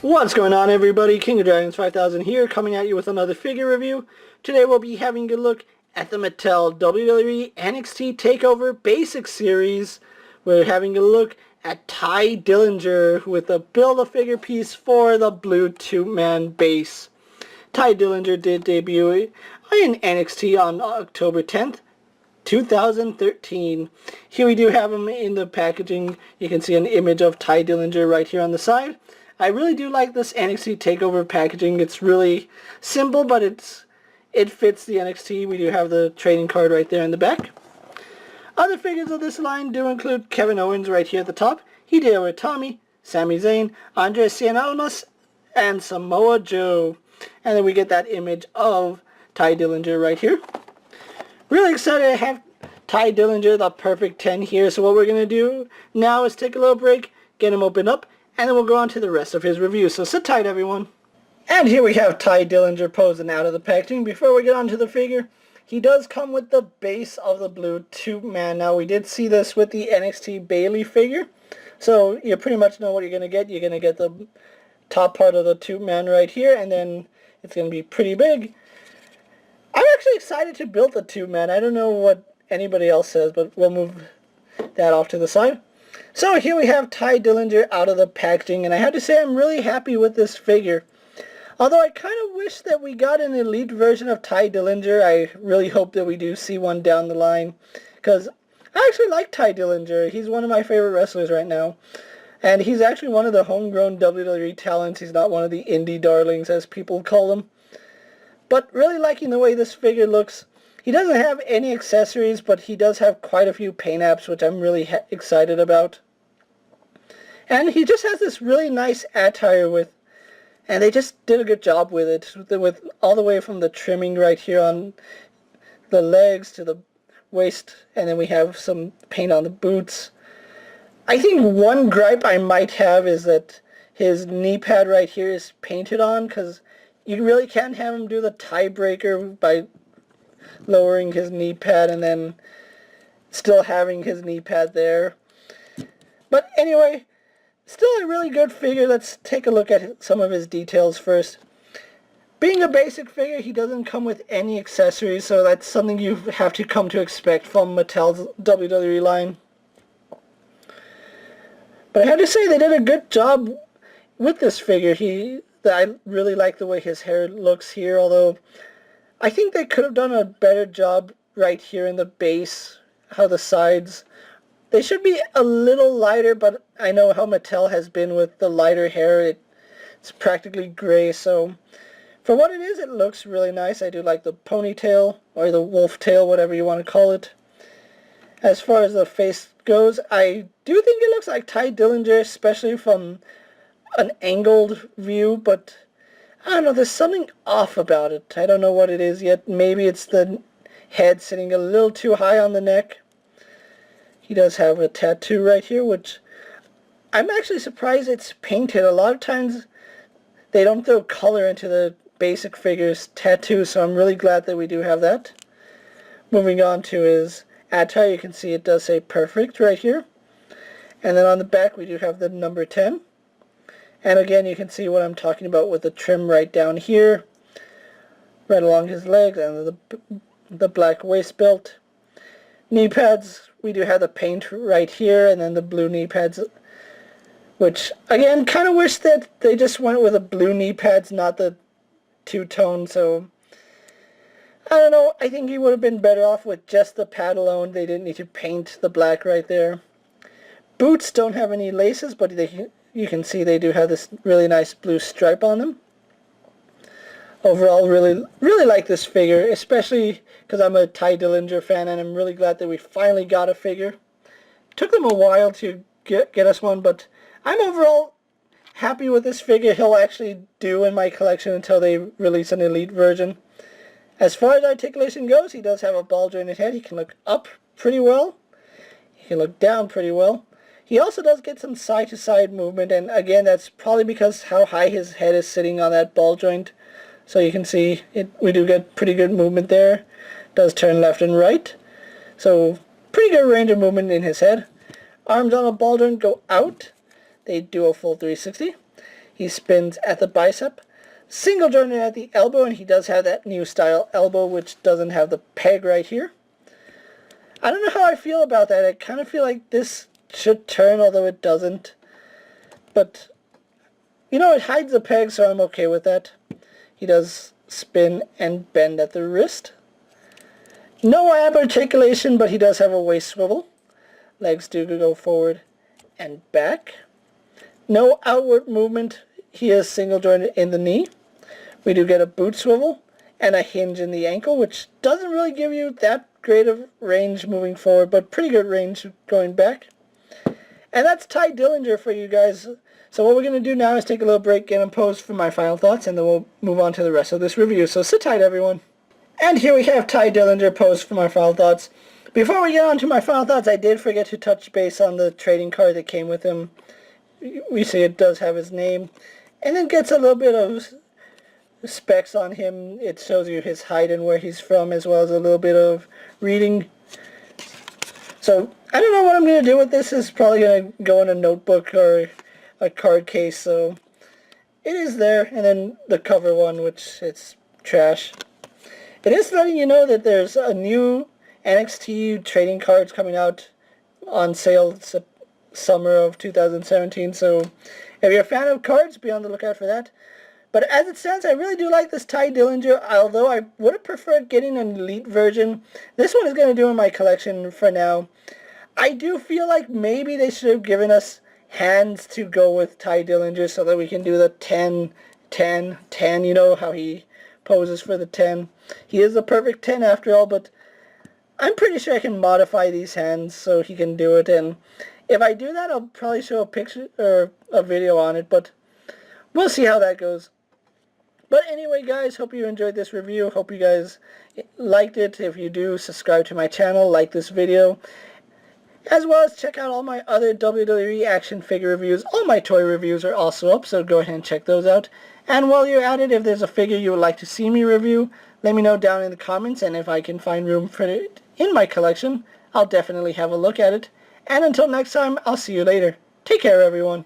What's going on, everybody? KingofDragons 5000 here, coming at you with another figure review. Today we'll be having a look at the Mattel WWE NXT Takeover Basic Series. We're having a look at Tye Dillinger with a Build-A-Figure piece for the blue two-man base. Tye Dillinger did debut in NXT on October 10th, 2013. Here we do have him in the packaging. You can see an image of Tye Dillinger right here on the side. I really do like this NXT Takeover packaging. It's really simple, but it fits the NXT. We do have the trading card right there in the back. Other figures of this line do include Kevin Owens right here at the top, Hideo Itami, Sami Zayn, Andres Cien and Samoa Joe. And then we get that image of Tye Dillinger right here. Really excited to have Tye Dillinger, the perfect 10 here. So what we're going to do now is take a little break, get him opened up, and then we'll go on to the rest of his review. So sit tight, everyone. And here we have Tye Dillinger posing out of the packaging. Before we get on to the figure, he does come with the base of the blue two-man. Now, we did see this with the NXT Bayley figure. So you pretty much know what you're going to get. You're going to get the top part of the two-man right here, and then it's going to be pretty big. I'm actually excited to build the two-man. I don't know what anybody else says, but we'll move that off to the side. So here we have Tye Dillinger out of the packaging, and I have to say I'm really happy with this figure. Although I kind of wish that we got an elite version of Tye Dillinger. I really hope that we do see one down the line, because I actually like Tye Dillinger. He's one of my favorite wrestlers right now, and he's actually one of the homegrown WWE talents. He's not one of the indie darlings, as people call them. But really liking the way this figure looks. He doesn't have any accessories, but he does have quite a few paint apps, which I'm really excited about. And he just has this really nice attire and they just did a good job with it, with all the way from the trimming right here on the legs to the waist, and then we have some paint on the boots. I think one gripe I might have is that his knee pad right here is painted on, because you really can't have him do the Tye-Breaker by lowering his knee pad and then still having his knee pad there. But anyway, still a really good figure. Let's take a look at some of his details first. Being a basic figure, he doesn't come with any accessories, so that's something you have to come to expect from Mattel's WWE line. But I have to say they did a good job with this figure. I really like the way his hair looks here, although I think they could have done a better job right here in the base, how the sides. They should be a little lighter, but I know how Mattel has been with the lighter hair. It's practically gray, so for what it is, it looks really nice. I do like the ponytail, or the wolf tail, whatever you want to call it. As far as the face goes, I do think it looks like Tye Dillinger, especially from an angled view, but I don't know, there's something off about it. I don't know what it is yet. Maybe it's the head sitting a little too high on the neck. He does have a tattoo right here, which I'm actually surprised it's painted. A lot of times they don't throw color into the basic figure's tattoos, so I'm really glad that we do have that. Moving on to his attire, you can see it does say perfect right here. And then on the back we do have the number 10. And again, you can see what I'm talking about with the trim right down here, right along his legs, and the black waist belt. Knee pads, we do have the paint right here, and then the blue knee pads, which, again, kind of wish that they just went with the blue knee pads, not the two-tone, so I don't know, I think he would have been better off with just the pad alone. They didn't need to paint the black right there. Boots don't have any laces, but you can see they do have this really nice blue stripe on them. Overall, really like this figure, especially because I'm a Tye Dillinger fan, and I'm really glad that we finally got a figure. Took them a while to get us one, but I'm overall happy with this figure. He'll actually do in my collection until they release an elite version. As far as articulation goes, he does have a ball-jointed head. He can look up pretty well. He can look down pretty well. He also does get some side-to-side movement, and again, that's probably because how high his head is sitting on that ball joint. So you can see we do get pretty good movement there. Does turn left and right. So pretty good range of movement in his head. Arms on a ball joint go out. They do a full 360. he spins at the bicep. Single jointed at the elbow, and he does have that new style elbow, which doesn't have the peg right here. I don't know how I feel about that. I kind of feel like this should turn, although it doesn't. But, you know, it hides the peg, so I'm okay with that. He does spin and bend at the wrist. No ab articulation, but he does have a waist swivel. Legs do go forward and back. No outward movement. He is single jointed in the knee. We do get a boot swivel and a hinge in the ankle, which doesn't really give you that great of range moving forward, but pretty good range going back. And that's Tye Dillinger for you guys. So what we're going to do now is take a little break, get him posed for my final thoughts, and then we'll move on to the rest of this review. So sit tight, everyone. And here we have Tye Dillinger posed for my final thoughts. Before we get on to my final thoughts, I did forget to touch base on the trading card that came with him. We see it does have his name, and then gets a little bit of specs on him. It shows you his height and where he's from, as well as a little bit of reading. So I don't know what I'm going to do with this. It's probably going to go in a notebook or a card case. So it is there, and then the cover one, which it's trash. It is letting you know that there's a new NXT trading cards coming out on sale summer of 2017. So if you're a fan of cards, be on the lookout for that. But as it stands, I really do like this Tye Dillinger, although I would have preferred getting an elite version. This one is going to do in my collection for now. I do feel like maybe they should have given us hands to go with Tye Dillinger so that we can do the 10, 10, 10. You know how he poses for the 10. He is a perfect 10 after all, but I'm pretty sure I can modify these hands so he can do it. And if I do that, I'll probably show a picture or a video on it, but we'll see how that goes. But anyway, guys, hope you enjoyed this review. Hope you guys liked it. If you do, subscribe to my channel, like this video, as well as check out all my other WWE action figure reviews. All my toy reviews are also up, so go ahead and check those out. And while you're at it, if there's a figure you would like to see me review, let me know down in the comments, and if I can find room for it in my collection, I'll definitely have a look at it. And until next time, I'll see you later. Take care, everyone.